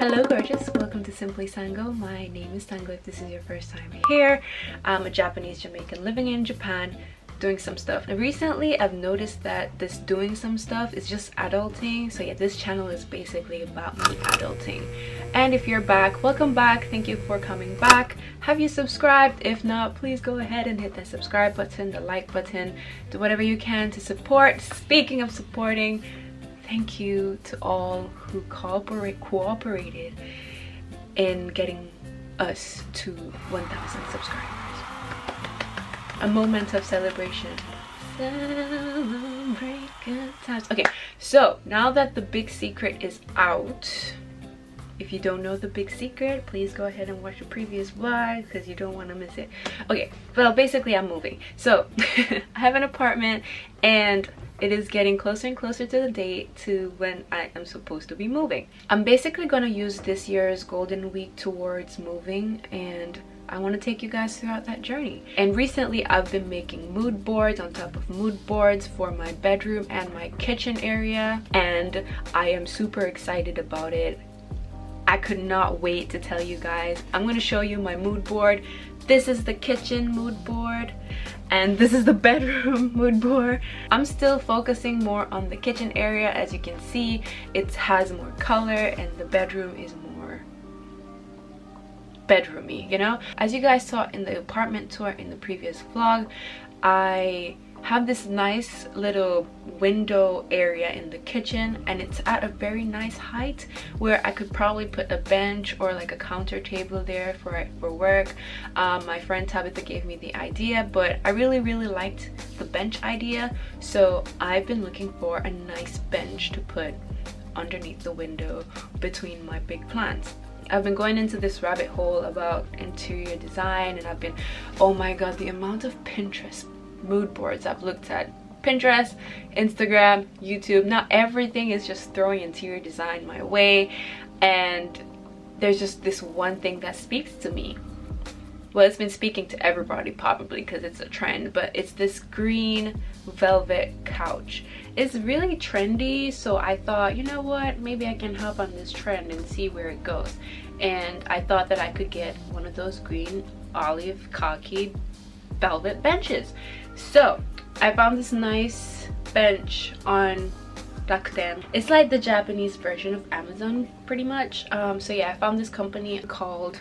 Hello gorgeous, welcome to Simply Sango. My name is Sango if this is your first time here. I'm a Japanese Jamaican living in Japan doing some stuff. And recently I've noticed that this doing some stuff is just adulting. So yeah, this channel is basically about me adulting. And if you're back, welcome back. Thank you for coming back. Have you subscribed? If not, please go ahead and hit the subscribe button, the like button, do whatever you can to support. Speaking of supporting, thank you to all who cooperated in getting us to 1,000 subscribers. A moment of celebration. Celebrate good times. Okay, so now that the big secret is out, if you don't know the big secret, please go ahead and watch the previous vlog because you don't want to miss it. Okay, well, basically I'm moving. So I have an apartment and it is getting closer and closer to the date to when I am supposed to be moving. I'm basically going to use this year's Golden Week towards moving, and I want to take you guys throughout that journey. And recently I've been making mood boards on top of mood boards for my bedroom and my kitchen area, and I am super excited about it. I could not wait to tell you guys. I'm going to show you my mood board. This is the kitchen mood board and this is the bedroom mood board. I'm still focusing more on the kitchen area. As you can see, it has more color and the bedroom is more bedroomy, you know? As you guys saw in the apartment tour in the previous vlog, I have this nice little window area in the kitchen, and it's at a very nice height where I could probably put a bench or like a counter table there for work. My friend Tabitha gave me the idea, but I really liked the bench idea, so I've been looking for a nice bench to put underneath the window between my big plants. I've been going into this rabbit hole about interior design, and I've been, oh my god, the amount of Pinterest mood boards I've looked at. Pinterest, Instagram, YouTube. Not everything is just throwing interior design my way, and there's just this one thing that speaks to me. Well, it's been speaking to everybody probably because it's a trend, but it's this green velvet couch. It's really trendy, so I thought, you know what, maybe I can hop on this trend and see where it goes. And I thought that I could get one of those green olive khaki velvet benches. So I found this nice bench on Rakuten. It's like the Japanese version of Amazon pretty much. So yeah, I found this company called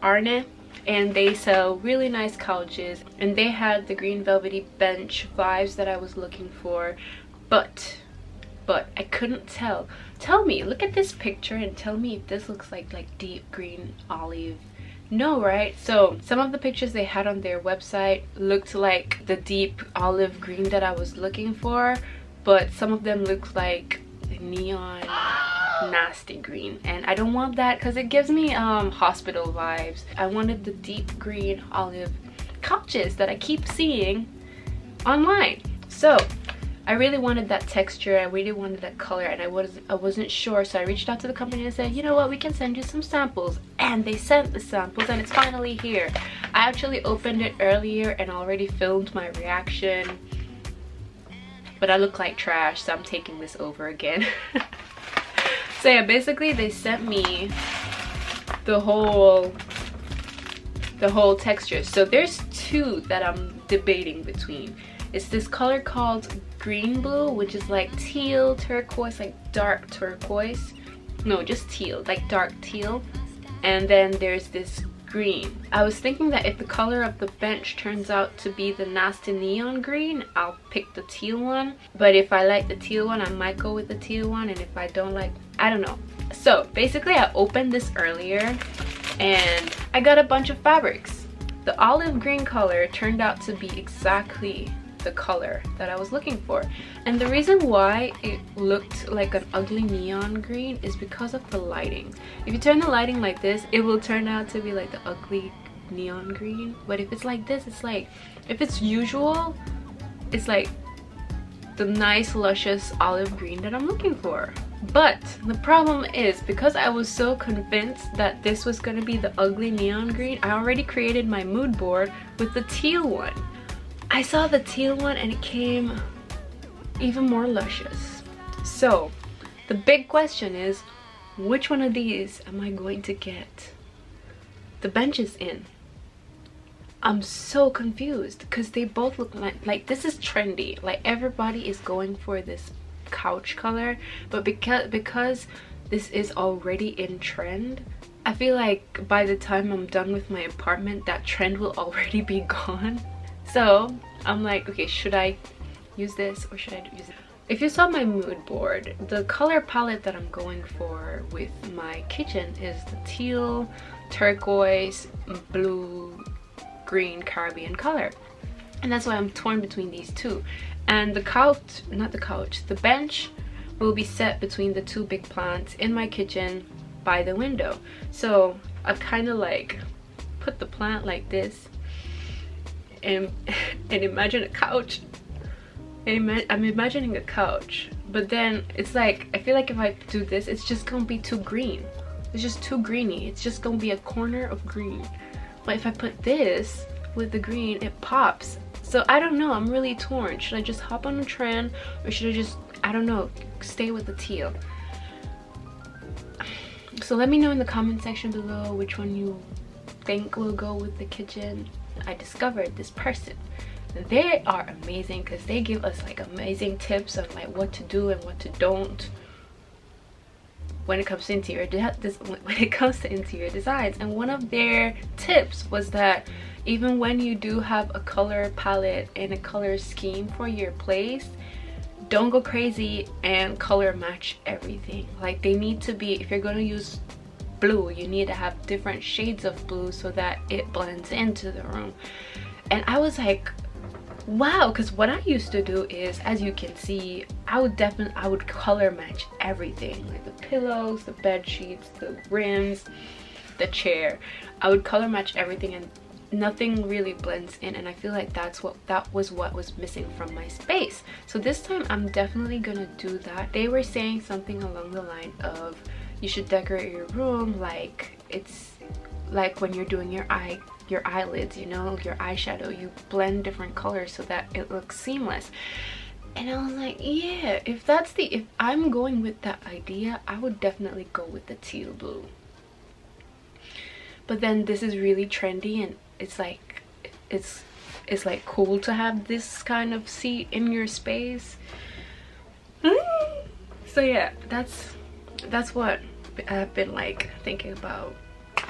Arne, and they sell really nice couches, and they had the green velvety bench vibes that I was looking for, but I couldn't tell. Tell me, look at this picture and tell me if this looks like deep green olive. No, right? So some of the pictures they had on their website looked like the deep olive green that I was looking for, but some of them looked like neon nasty green, and I don't want that because it gives me hospital vibes. I wanted the deep green olive couches that I keep seeing online. So I really wanted that texture, I really wanted that color, and I wasn't sure, so I reached out to the company and said, you know what, we can send you some samples. And they sent the samples, and it's finally here. I actually opened it earlier and already filmed my reaction, but I look like trash, so I'm taking this over again. So yeah, basically they sent me the whole texture. So there's two that I'm debating between. It's this color called green blue, which is like teal turquoise, like dark turquoise. No, just teal, like dark teal. And then there's this green. I was thinking that if the color of the bench turns out to be the nasty neon green, I'll pick the teal one. But if I like the teal one, I might go with the teal one, and if I don't like, I don't know. So basically I opened this earlier and I got a bunch of fabrics. The olive green color turned out to be exactly the color that I was looking for, and the reason why it looked like an ugly neon green is because of the lighting. If you turn the lighting like this, it will turn out to be like the ugly neon green, but if it's like this, it's like, if it's usual, it's like the nice luscious olive green that I'm looking for. But the problem is, because I was so convinced that this was going to be the ugly neon green, I already created my mood board with the teal one. I saw the teal one and it came even more luscious. So the big question is, which one of these am I going to get the benches in? I'm so confused because they both look like this is trendy. Like everybody is going for this couch color, but because this is already in trend, I feel like by the time I'm done with my apartment, that trend will already be gone. So I'm like, okay, should I use this or should I use it? If you saw my mood board, the color palette that I'm going for with my kitchen is the teal, turquoise, blue, green Caribbean color, and that's why I'm torn between these two. And the couch, not the couch, the bench will be set between the two big plants in my kitchen by the window. So I've kind of like put the plant like this and imagine a couch. I'm imagining a couch, but then it's like, I feel like if I do this, it's just gonna be too green. It's just too greeny. It's just gonna be a corner of green. But if I put this with the green, it pops. So I don't know, I'm really torn. Should I just hop on a trend or should I just, I don't know, stay with the teal? So let me know in the comment section below which one you think will go with the kitchen. I discovered this person. They are amazing because they give us like amazing tips on like what to do and what to don't when it comes to interior designs. And one of their tips was that even when you do have a color palette and a color scheme for your place, don't go crazy and color match everything. Like they need to be, if you're going to use blue, you need to have different shades of blue so that it blends into the room. And I was like, wow, because what I used to do is, as you can see, I would color match everything, like the pillows, the bed sheets, the rims, the chair. I would color match everything and nothing really blends in, and I feel like that was what was missing from my space. So this time I'm definitely gonna do that. They were saying something along the line of you should decorate your room like it's like when you're doing your eyelids, you know, your eyeshadow, you blend different colors so that it looks seamless. And I was like, yeah, if I'm going with that idea, I would definitely go with the teal blue. But then this is really trendy and it's like like cool to have this kind of seat in your space. So yeah, that's what I've been like thinking about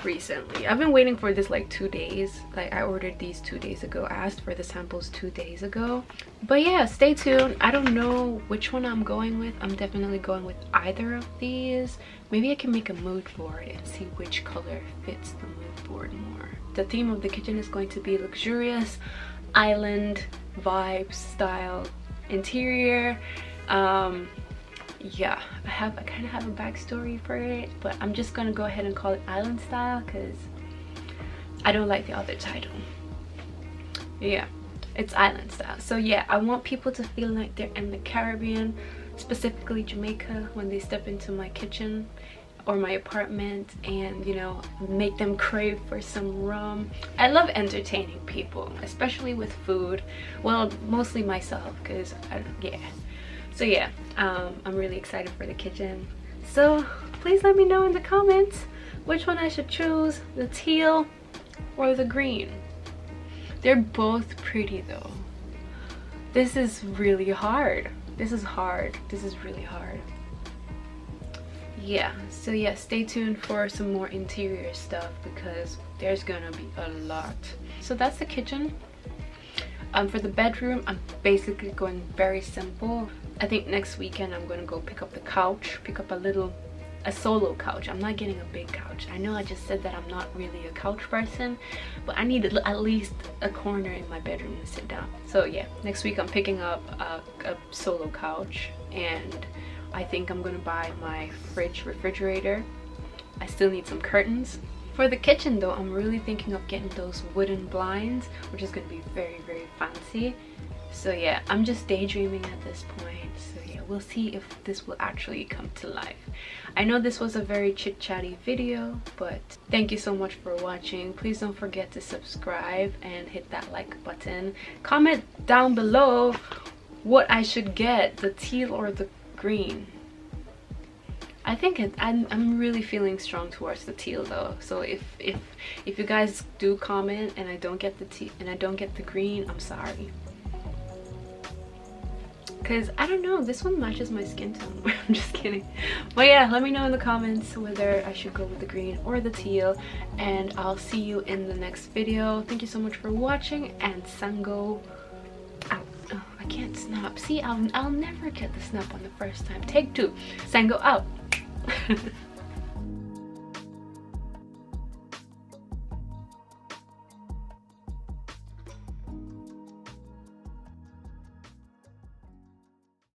recently. I've been waiting for this like 2 days. Like I ordered these 2 days ago. I asked for the samples 2 days ago. But yeah, stay tuned. I don't know which one I'm going with. I'm definitely going with either of these. Maybe I can make a mood board and see which color fits the mood board more. The theme of the kitchen is going to be luxurious island vibe style interior. Yeah, I kind of have a backstory for it, but I'm just gonna go ahead and call it island style because I don't like the other title. Yeah, it's island style. So yeah, I want people to feel like they're in the Caribbean, specifically Jamaica, when they step into my kitchen or my apartment, and you know, make them crave for some rum. I love entertaining people, especially with food. Well, mostly myself, because yeah. So yeah, I'm really excited for the kitchen. So please let me know in the comments which one I should choose, the teal or the green. They're both pretty though. This is really hard. This is hard. This is really hard. Yeah, so yeah, stay tuned for some more interior stuff because there's gonna be a lot. So that's the kitchen. For the bedroom, I'm basically going very simple. I think next weekend I'm gonna go pick up the couch, pick up a solo couch. I'm not getting a big couch. I know I just said that I'm not really a couch person, but I need at least a corner in my bedroom to sit down. So yeah, next week I'm picking up a solo couch, and I think I'm gonna buy my refrigerator. I still need some curtains. For the kitchen though, I'm really thinking of getting those wooden blinds, which is gonna be very, very fancy. So yeah, I'm just daydreaming at this point. So yeah, we'll see if this will actually come to life. I know this was a very chit-chatty video, but thank you so much for watching. Please don't forget to subscribe and hit that like button. Comment down below what I should get, the teal or the green. I think I'm really feeling strong towards the teal though. So if you guys do comment and I don't get the teal and I don't get the green, I'm sorry. Cause I don't know, this one matches my skin tone. I'm just kidding. But yeah, let me know in the comments whether I should go with the green or the teal, and I'll see you in the next video. Thank you so much for watching, and Sango out. Oh, I can't snap. See, I'll never get the snap on the first time. Take two. Sango out.